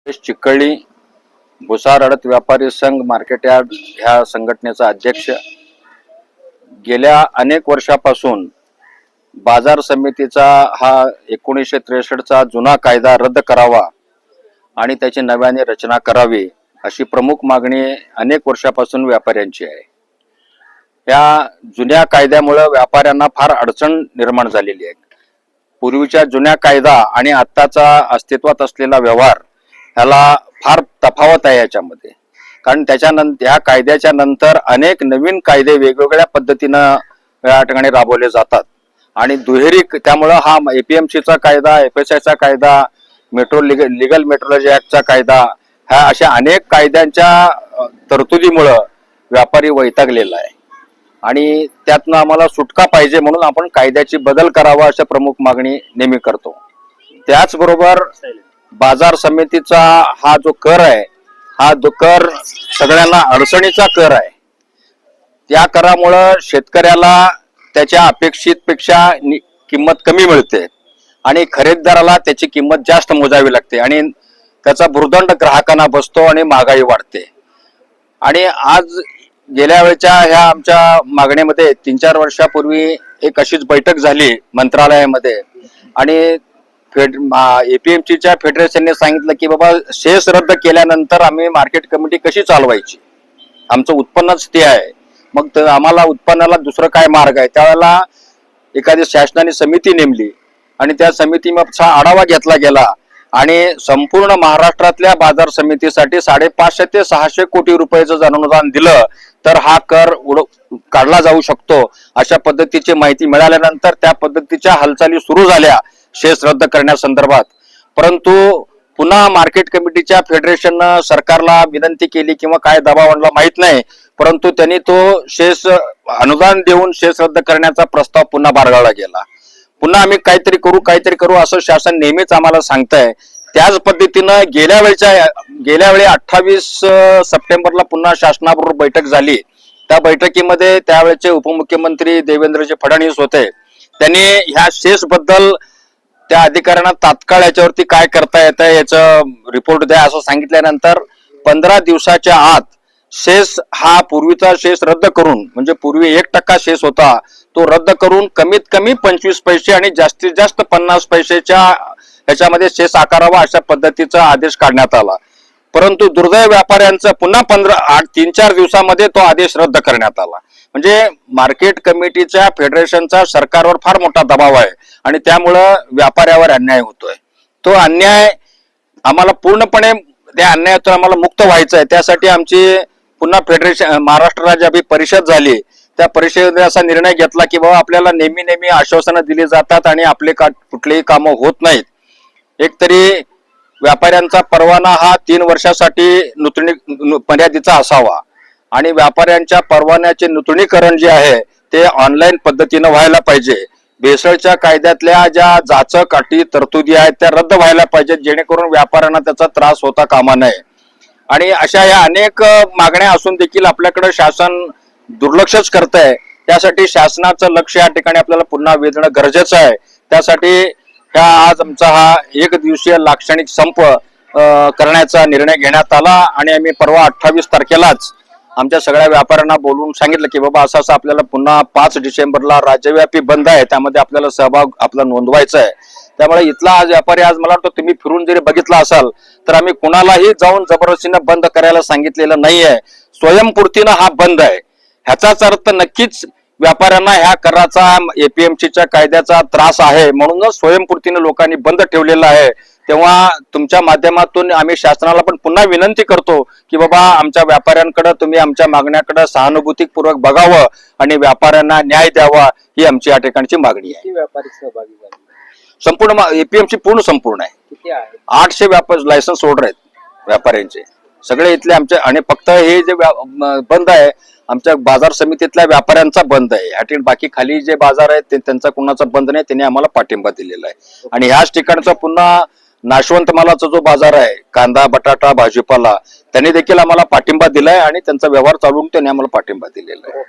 चिखळी भुसार आडत व्यापारी संघ मार्केट यार्ड ह्या संघटनेचा अध्यक्ष. गेल्या अनेक वर्षापासून बाजार समितीचा हा 1963चा जुना कायदा रद्द करावा आणि त्याची नव्याने रचना करावी अशी प्रमुख मागणी अनेक वर्षापासून व्यापाऱ्यांची आहे. या जुन्या कायद्यामुळे व्यापाऱ्यांना फार अडचण निर्माण झालेली आहे. पूर्वीच्या जुन्या कायदा आणि आत्ताचा अस्तित्वात असलेला व्यवहार ह्याला फार तफावत आहे याच्यामध्ये. कारण त्याच्यानंतर या कायद्याच्या नंतर अनेक नवीन कायदे वेगवेगळ्या पद्धतीनं या ठिकाणी राबवले जातात आणि दुहेरी त्यामुळे हा एपीएमसीचा कायदा, एफएसआयचा कायदा, लीगल मेट्रोलॉजी ऍक्टचा कायदा, ह्या अशा अनेक कायद्यांच्या तरतुदीमुळे व्यापारी वैतागलेला आहे आणि त्यातनं आम्हाला सुटका पाहिजे म्हणून आपण कायद्याची बदल करावा अशा प्रमुख मागणी नेहमी करतो. त्याचबरोबर बाजार समितीचा हा जो कर आहे, हा जो कर सगळ्यांना अडचणीचा कर आहे. त्या करामुळं शेतकऱ्याला त्याच्या अपेक्षित पेक्षा किंमत कमी मिळते आणि खरेदीदाराला त्याची किंमत जास्त मोजावी लागते आणि त्याचा भुर्दंड ग्राहकांना बसतो आणि महागाई वाढते. आणि आज गेल्या वेळच्या ह्या आमच्या मागणीमध्ये 3-4 वर्षापूर्वी एक अशीच बैठक झाली मंत्रालयामध्ये आणि एपीएमसीच्या फेडरेशनने सांगितलं की बाबा शेष रद्द केल्यानंतर आम्ही मार्केट कमिटी कशी चालवायची, आमचं उत्पन्नच ते आहे, मग आम्हाला उत्पन्नाला दुसरं काय मार्ग आहे. त्यावेळेला एखादी शासनाने समिती नेमली आणि त्या समितीचा आढावा घेतला गेला आणि संपूर्ण महाराष्ट्रातल्या बाजार समितीसाठी 550 ते 600 कोटी रुपयाचं अनुदान दिलं तर हा कर काढला जाऊ शकतो अशा पद्धतीची माहिती मिळाल्यानंतर त्या पद्धतीच्या हालचाली सुरू झाल्या शेष रद्द करण्यासंदर्भात. परंतु पुन्हा मार्केट कमिटीच्या फेडरेशननं सरकारला विनंती केली किंवा काय दबाव आणला माहित नाही, परंतु त्यांनी तो शेष अनुदान देऊन शेष रद्द करण्याचा प्रस्ताव पुन्हा बारगावला गेला. पुन्हा आम्ही काहीतरी करू असं शासन नेहमीच आम्हाला सांगतंय. त्याच पद्धतीनं गेल्या वेळी 28 सप्टेंबरला पुन्हा शासनाबरोबर बैठक झाली. त्या बैठकीमध्ये त्यावेळेचे उपमुख्यमंत्री देवेंद्रजी फडणवीस होते. त्यांनी ह्या शेष बद्दल त्या अधिकाऱ्यांना तात्काळ याच्यावरती काय करता येतं याचं रिपोर्ट द्या असं सांगितल्यानंतर 15 दिवसाच्या आत शेष हा पूर्वीचा शेष रद्द करून, म्हणजे पूर्वी 1% शेष होता तो रद्द करून कमीत कमी 25 पैसे आणि जास्तीत जास्त 50 पैशाच्या ह्याच्यामध्ये शेष आकारावा अशा पद्धतीचा आदेश काढण्यात आला. परंतु दुर्दैव व्यापाऱ्यांचं पुन्हा 3-4 दिवसामध्ये तो आदेश रद्द करण्यात आला. म्हणजे मार्केट कमिटीच्या फेडरेशनचा सरकारवर फार मोठा दबाव आहे आणि त्यामुळं व्यापाऱ्यावर अन्याय होतोय. तो अन्याय आम्हाला पूर्णपणे त्या अन्यायातून आम्हाला मुक्त व्हायचं आहे. त्यासाठी आमची पुन्हा फेडरेशन महाराष्ट्र राज्य परिषद झाली. त्या परिषदेने असा निर्णय घेतला की बाबा आपल्याला नेहमी आश्वासनं दिली जातात आणि आपले कुठलेही कामं होत नाहीत. एकतरी व्यापाऱ्यांचा परवाना हा 3 वर्षासाठी मर्यादेचा असावा आणि व्यापाऱ्यांच्या परवान्याचे नूतनीकरण जे आहे ते ऑनलाईन पद्धतीनं व्हायला पाहिजे. भेसळच्या कायद्यातल्या ज्या जाचक अटी तरतुदी आहेत त्या रद्द व्हायला पाहिजेत जेणेकरून व्यापाऱ्यांना त्याचा त्रास होता कामा नये. आणि अशा या अनेक मागण्या असून देखील आपल्याकडे शासन दुर्लक्षच करत आहे. त्यासाठी शासनाचं लक्ष या ठिकाणी आपल्याला पुन्हा वेधणं गरजेचं आहे. त्यासाठी आज आमचा हा 1 दिवसीय लाक्षणिक संप करण्याचा निर्णय घेण्यात आला आणि आम्ही परवा 28 तारखेलाच आमच्या सगळ्या व्यापाऱ्यांना बोलवून सांगितलं की बाबा असं आपल्याला पुन्हा 5 डिसेंबरला राज्यव्यापी बंद आहे, त्यामध्ये आपल्याला सहभाग आपला नोंदवायचा आहे. त्यामुळे इथला आज व्यापारी, आज मला वाटतं तुम्ही फिरून जरी बघितला असाल तर आम्ही कुणालाही जाऊन जबरदस्तीनं बंद करायला सांगितलेलं नाहीये. स्वयंपूर्तीनं हा बंद आहे. ह्याचाच अर्थ नक्कीच व्यापाऱ्यांना ह्या कराचा, एपीएमसीच्या कायद्याचा त्रास आहे म्हणूनच स्वयंपूर्तीनं लोकांनी बंद ठेवलेला आहे. तेव्हा तुमच्या माध्यमातून आम्ही शासनाला पण पुन्हा विनंती करतो की बाबा आमच्या व्यापाऱ्यांकडे तुम्ही आमच्या मागण्याकडे सहानुभूतीपूर्वक बघावं आणि व्यापाऱ्यांना न्याय द्यावा ही आमची या ठिकाणची मागणी आहे. व्यापारी सहभागी झाले संपूर्ण एपीएमसी संपूर्ण आहे. किती आहे? 800 लायसन्स होल्डर आहेत व्यापाऱ्यांचे सगळे इथले आमचे. आणि फक्त हे जे बंद आहे आमच्या बाजार समितीतल्या व्यापाऱ्यांचा बंद आहे. या ठिकाणी बाकी खाली जे बाजार आहेत त्यांचा कुणाचा बंद नाही. त्यांनी आम्हाला पाठिंबा दिलेला आहे. आणि ह्याच ठिकाणचा पुन्हा नाशवंत मालाचा जो बाजार आहे, कांदा, बटाटा, भाजीपाला, त्यांनी देखील आम्हाला पाठिंबा दिलाय आणि त्यांचा व्यवहार चालवून त्यांनी आम्हाला पाठिंबा दिलेला आहे.